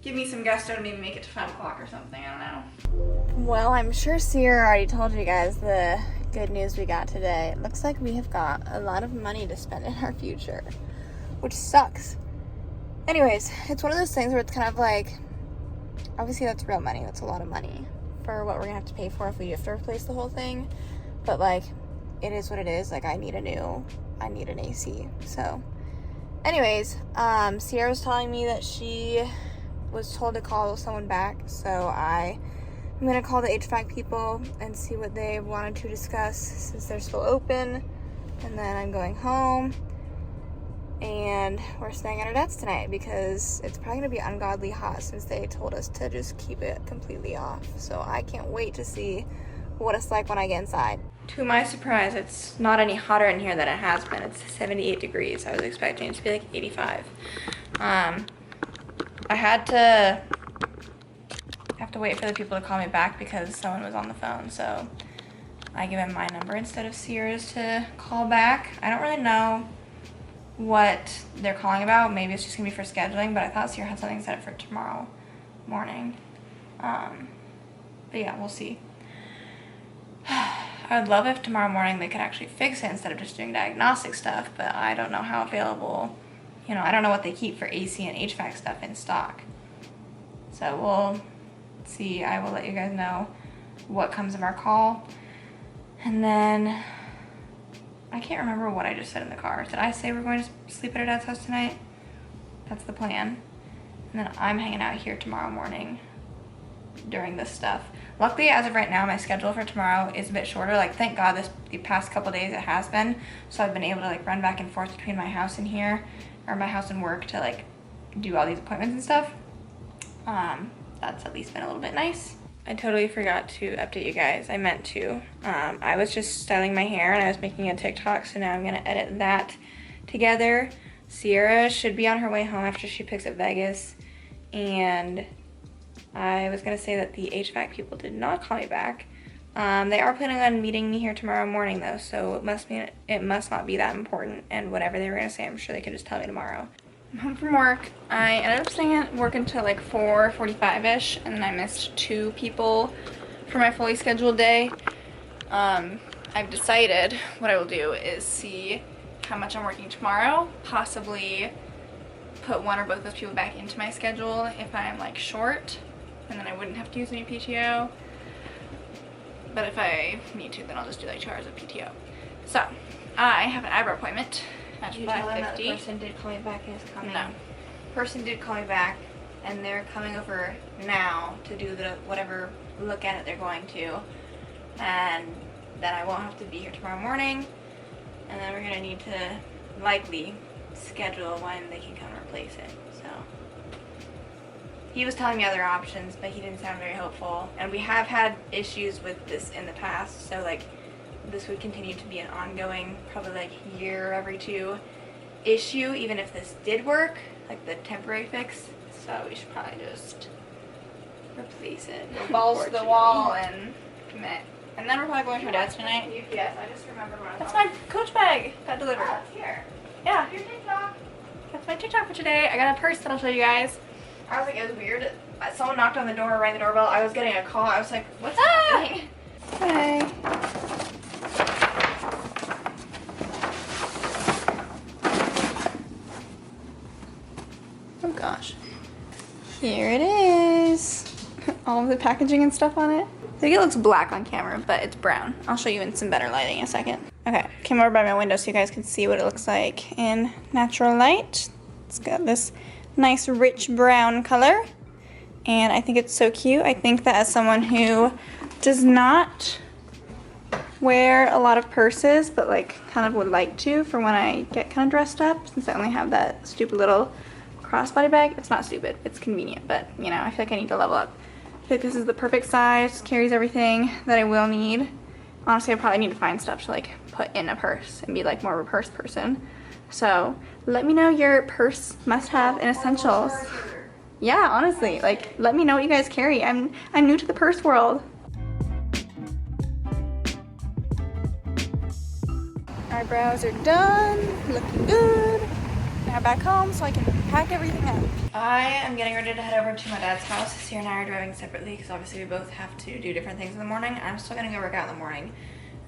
give me some gusto to maybe make it to 5 o'clock or something, I don't know. Well, I'm sure Sierra already told you guys the good news we got today. It looks like we have got a lot of money to spend in our future, which sucks. Anyways, it's one of those things where it's kind of like, obviously that's real money, that's a lot of money for what we're gonna have to pay for if we have to replace the whole thing, but like, it is what it is. Like, I need an AC, so. Anyways, Sierra was telling me that she was told to call someone back, so I'm gonna call the HVAC people and see what they wanted to discuss since they're still open, and then I'm going home, and we're staying at our dad's tonight because it's probably gonna be ungodly hot since they told us to just keep it completely off, so I can't wait to see what it's like when I get inside. To my surprise, it's not any hotter in here than it has been. It's 78 degrees. I was expecting it to be like 85. I have to wait for the people to call me back because someone was on the phone, so I give him my number instead of Sierra's to call back. I don't really know what they're calling about. Maybe it's just gonna be for scheduling, but I thought Sierra had something set up for tomorrow morning. But yeah, we'll see. I would love if tomorrow morning they could actually fix it instead of just doing diagnostic stuff, but I don't know how available, you know, I don't know what they keep for AC and HVAC stuff in stock. So we'll see. I will let you guys know what comes of our call. And then I can't remember what I just said in the car. Did I say we're going to sleep at our dad's house tonight? That's the plan. And then I'm hanging out here tomorrow morning during this stuff. Luckily, as of right now, my schedule for tomorrow is a bit shorter. Like, thank God the past couple days it has been. So I've been able to like run back and forth between my house and here, or my house and work, to like do all these appointments and stuff. That's at least been a little bit nice. I totally forgot to update you guys. I meant to. I was just styling my hair and I was making a TikTok, so now I'm gonna edit that together. Sierra should be on her way home after she picks up Vegas, and I was gonna say that the HVAC people did not call me back. They are planning on meeting me here tomorrow morning though, so it must not be that important, and whatever they were gonna say, I'm sure they could just tell me tomorrow. I'm home from work. I ended up staying at work until like 4:45ish, and then I missed 2 people for my fully scheduled day. I've decided what I will do is see how much I'm working tomorrow, possibly put one or both of those people back into my schedule if I'm like short, and then I wouldn't have to use any PTO. But if I need to, then I'll just do like 2 hours of PTO. So I have an eyebrow appointment at 5:50. The person did call me back and is coming. No. Person did call me back, and they're coming over now to do the whatever look at it they're going to, and then I won't have to be here tomorrow morning, and then we're gonna need to likely schedule when they can come replace it. So he was telling me other options, but he didn't sound very hopeful, and we have had issues with this in the past, so like this would continue to be an ongoing, probably like year every 2 issue, even if this did work, like the temporary fix. So we should probably just replace it. Balls to the wall and commit. And then we're probably going to our dad's tonight. Yes, I just remember when I That's my coach bag got delivered. Oh, it's here. Yeah, Your TikTok. that's my TikTok for today. I got a purse that I'll show you guys. I was like, it was weird. Someone knocked on the door, rang the doorbell. I was getting a call. I was like, what's Ah! happening? Hey. Oh gosh. Here it is. All of the packaging and stuff on it. I think it looks black on camera, but it's brown. I'll show you in some better lighting in a second. Okay, came over by my window so you guys can see what it looks like in natural light. It's got this nice rich brown color, and I think it's so cute. I think that as someone who does not wear a lot of purses, but like kind of would like to for when I get kind of dressed up, since I only have that stupid little crossbody bag. It's not stupid, it's convenient, but you know, I feel like I need to level up. I feel like this is the perfect size, carries everything that I will need. Honestly, I probably need to find stuff to like put in a purse and be like more of a purse person. So let me know your purse must-have and essentials. Yeah, honestly, like let me know what you guys carry. I'm new to the purse world. Eyebrows are done, looking good. Now back home so I can pack everything up. I am getting ready to head over to my dad's house. Sierra and I are driving separately because obviously we both have to do different things in the morning. I'm still gonna go work out in the morning,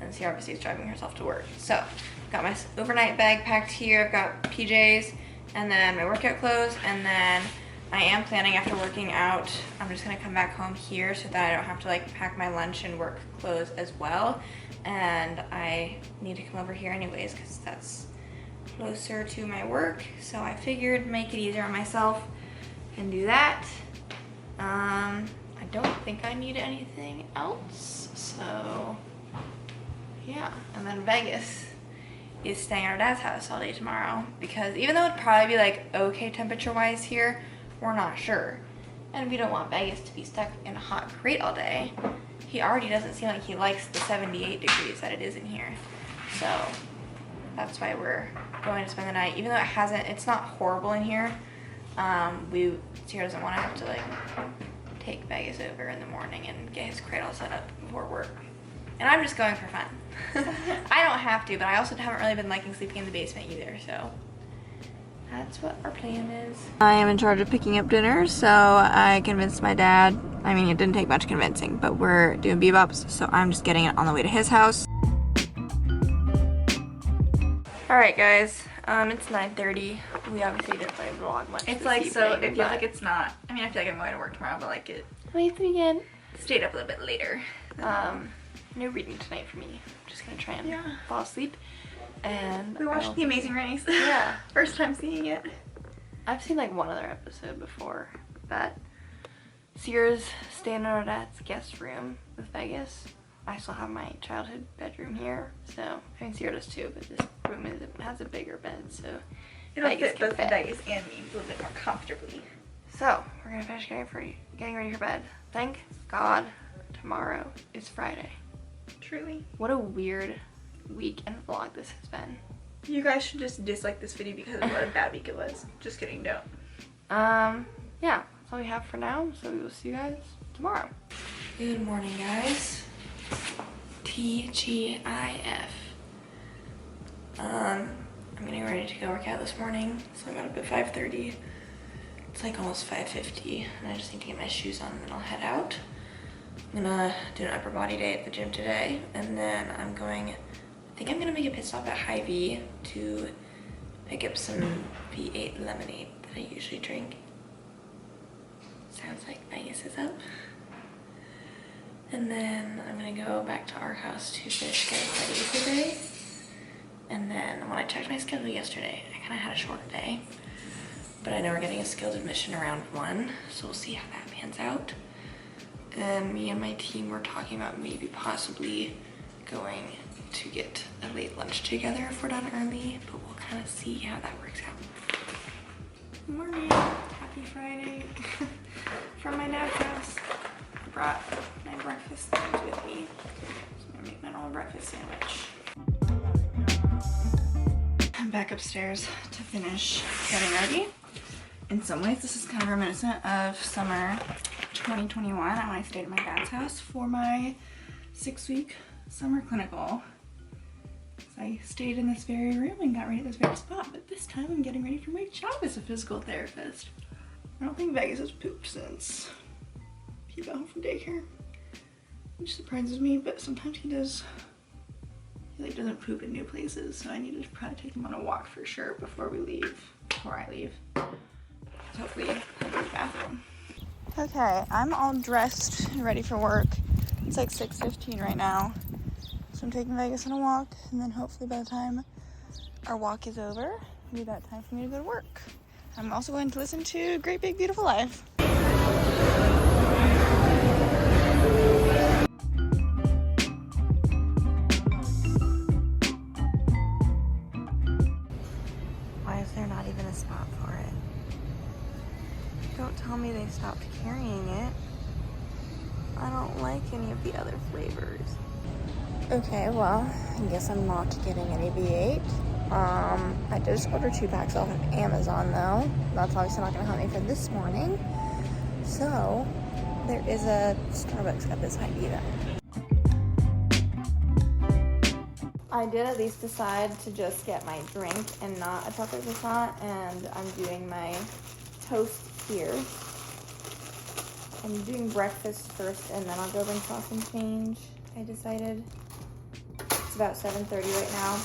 and Sierra obviously is driving herself to work. So, got my overnight bag packed here. I've got PJs, and then my workout clothes, and then I am planning after working out, I'm just gonna come back home here so that I don't have to like pack my lunch and work clothes as well. And I need to come over here anyways because that's closer to my work, so I figured make it easier on myself and do that. I don't think I need anything else, so yeah. And then Vegas is staying at our dad's house all day tomorrow, because even though it'd probably be like okay temperature wise here, we're not sure, and we don't want Vegas to be stuck in a hot crate all day. He already doesn't seem like he likes the 78 degrees that it is in here, so that's why we're going to spend the night. Even though it's not horrible in here, Sierra doesn't want to have to like take Vegas over in the morning and get his crate all set up before work. And I'm just going for fun. I don't have to, but I also haven't really been liking sleeping in the basement either, so that's what our plan is. I am in charge of picking up dinner, so I convinced my dad. I mean, it didn't take much convincing, but we're doing bebops, so I'm just getting it on the way to his house. Alright guys, it's 9:30. We obviously didn't play vlog much. It's like, so it feels like it's not, I mean I feel like I'm going to work tomorrow, but like it stayed up a little bit later. No reading tonight for me. I'm just gonna try and fall asleep. And We watched The Amazing Race. Yeah. First time seeing it. I've seen like one other episode before, that Sierra's staying in our dad's guest room with Vegas. I still have my childhood bedroom here, so I mean Sierra does too, but this room has a bigger bed, so It'll Vegas fit can both fit. Vegas and me a little bit more comfortably. So we're gonna finish getting ready for bed. Thank God tomorrow is Friday. Truly. What a weird week and vlog this has been. You guys should just dislike this video because of what a bad week it was. Just kidding, don't. Yeah, that's all we have for now, so we will see you guys tomorrow. Good morning, guys. TGIF. I'm getting ready to go work out this morning, so I got up at 5:30. It's like almost 5:50, and I just need to get my shoes on and then I'll head out. I'm gonna do an upper body day at the gym today, and then I think I'm gonna make a pit stop at Hy-Vee to pick up some V8 lemonade that I usually drink. Sounds like Vegas is up. And then I'm gonna go back to our house to finish getting ready for the day. And then when I checked my schedule yesterday, I kinda had a short day. But I know we're getting a skilled admission around 1, so we'll see how that pans out. And me and my team were talking about maybe possibly going to get a late lunch together if we're done early, but we'll kind of see how that works out. Good morning. Happy Friday. From my dad's house. I brought my breakfast things with me. So I'm gonna make my normal breakfast sandwich. I'm back upstairs to finish getting ready. In some ways, this is kind of reminiscent of summer 2021 when I stayed at my dad's house for my 6-week summer clinical. So I stayed in this very room and got ready at this very spot, but this time I'm getting ready for my job as a physical therapist. I don't think Vegas has pooped since he got home from daycare, which surprises me, but sometimes he does. He like doesn't poop in new places, so I need to probably take him on a walk for sure before I leave. So hopefully he'll go to the bathroom. Okay, I'm all dressed and ready for work. It's like 6:15 right now. So I'm taking Vegas on a walk, and then hopefully by the time our walk is over, it'll be that time for me to go to work. I'm also going to listen to Great Big Beautiful Life. Why is there not even a spot for it? Don't tell me they stopped carrying it. I don't like any of the other flavors. Okay, well, I guess I'm not getting any V8. I did just order 2 packs off of Amazon though. That's obviously not gonna help me for this morning. So, there is a Starbucks at this Hy-Vee then. I did at least decide to just get my drink and not a chocolate croissant, and I'm doing my toast here. I'm doing breakfast first and then I'll go bring sauce and change, I decided. It's about 7:30 right now.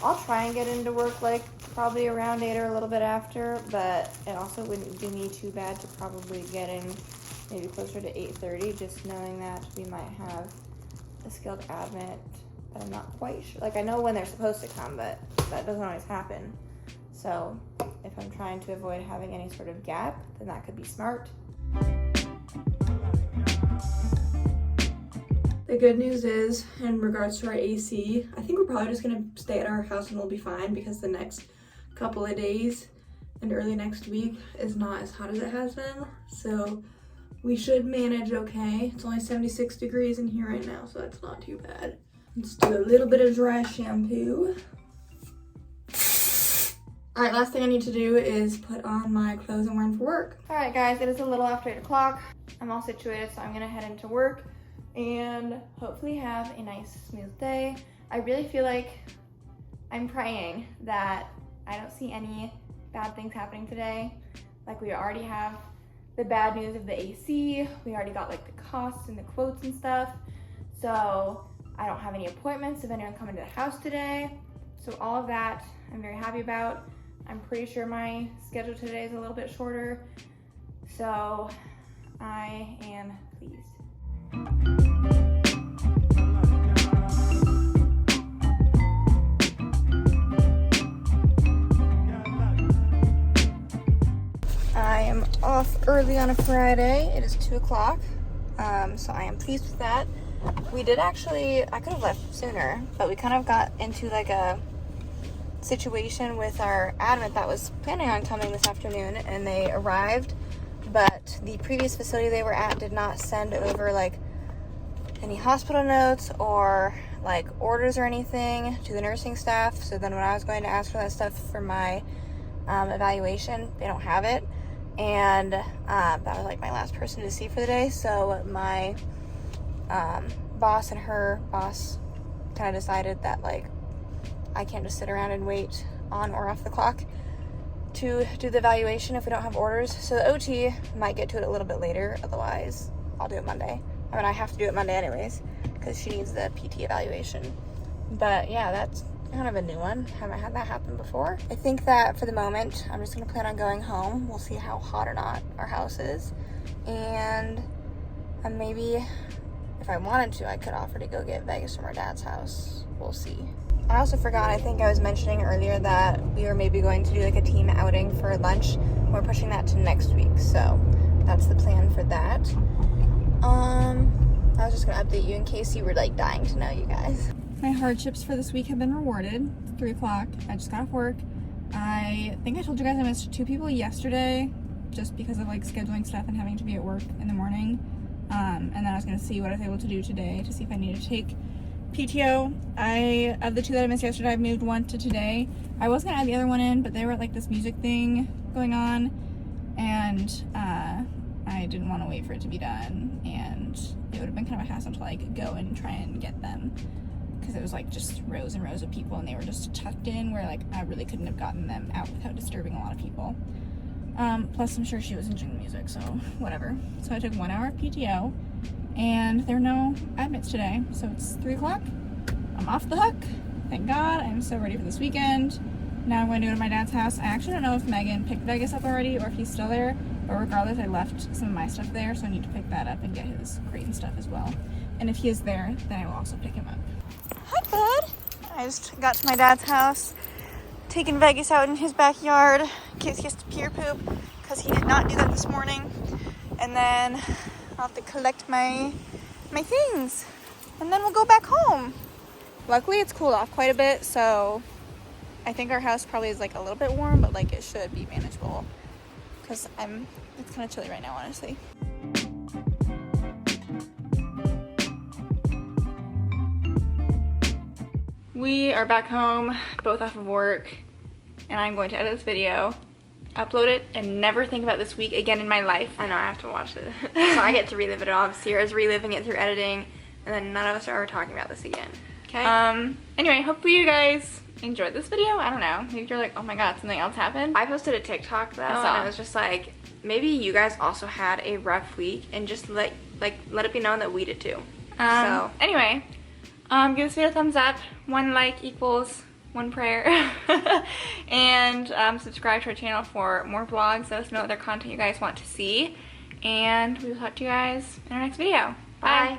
I'll try and get into work like probably around 8 or a little bit after, but it also wouldn't do me too bad to probably get in maybe closer to 8:30, just knowing that we might have a skilled admit that I'm not quite sure. Like, I know when they're supposed to come, but that doesn't always happen. So if I'm trying to avoid having any sort of gap, then that could be smart. The good news is, in regards to our AC, I think we're probably just gonna stay at our house and we'll be fine, because the next couple of days and early next week is not as hot as it has been. So we should manage okay. It's only 76 degrees in here right now, so that's not too bad. Let's do a little bit of dry shampoo. All right, last thing I need to do is put on my clothes I'm wearing for work. All right, guys, it is a little after 8 o'clock. I'm all situated, so I'm gonna head into work and hopefully have a nice, smooth day. I really feel like I'm praying that I don't see any bad things happening today. Like, we already have the bad news of the AC. We already got like the costs and the quotes and stuff. So I don't have any appointments of anyone coming to the house today. So all of that I'm very happy about. I'm pretty sure my schedule today is a little bit shorter. So I am pleased. off early on a Friday. It is 2 o'clock, so I am pleased with that. We did actually, I could have left sooner, but we kind of got into like a situation with our admin that was planning on coming this afternoon, and they arrived, but the previous facility they were at did not send over like any hospital notes or like orders or anything to the nursing staff. So then when I was going to ask for that stuff for my evaluation, they don't have it, and that was like my last person to see for the day. So my boss and her boss kind of decided that like I can't just sit around and wait on or off the clock to do the evaluation if we don't have orders. So the OT might get to it a little bit later, otherwise I'll do it Monday. I mean, I have to do it Monday anyways because she needs the PT evaluation. But yeah, that's kind of a new one. Haven't had that happen before. I think that for the moment I'm just gonna plan on going home. We'll see how hot or not our house is, and maybe if I wanted to, I could offer to go get Vegas from our dad's house. We'll see. I also forgot, I think I was mentioning earlier that we were maybe going to do like a team outing for lunch. We're pushing that to next week, so that's the plan for that. I was just gonna update you in case you were like dying to know, you guys. My hardships for this week have been rewarded. It's 3 o'clock. I just got off work. I think I told you guys I missed 2 people yesterday just because of like scheduling stuff and having to be at work in the morning. And then I was gonna see what I was able to do today to see if I needed to take PTO. Of the 2 that I missed yesterday, I've moved 1 to today. I was gonna add the other one in, but they were at like this music thing going on, and I didn't want to wait for it to be done, and it would have been kind of a hassle to like go and try and get them because it was like just rows and rows of people, and they were just tucked in where like I really couldn't have gotten them out without disturbing a lot of people. Plus I'm sure she was enjoying the music, so whatever. So I took 1 hour of PTO, and there are no admits today, so it's 3 o'clock. I'm off the hook. Thank God. I'm so ready for this weekend. Now I'm going to go to my dad's house. I actually don't know if Megan picked Vegas up already or if he's still there, but regardless, I left some of my stuff there, so I need to pick that up and get his crate and stuff as well. And if he is there, then I will also pick him up. Hi, bud. I just got to my dad's house, taking Vegas out in his backyard in case he has to pee or poop, because he did not do that this morning. And then I'll have to collect my things, and then we'll go back home. Luckily, it's cooled off quite a bit, so I think our house probably is like a little bit warm, but like it should be manageable, because it's kind of chilly right now, honestly. We are back home, both off of work, and I'm going to edit this video, upload it, and never think about this week again in my life. I know I have to watch it, so I get to relive it all. Sierra's reliving it through editing, and then none of us are ever talking about this again. Okay? Anyway, hopefully you guys enjoyed this video. I don't know. Maybe you're like, oh my god, something else happened. I posted a TikTok though, and it was just like, maybe you guys also had a rough week, and just let it be known that we did too. So anyway, give this video a thumbs up. 1 like equals 1 prayer. And subscribe to our channel for more vlogs. Let us know what other content you guys want to see, and we will talk to you guys in our next video. Bye.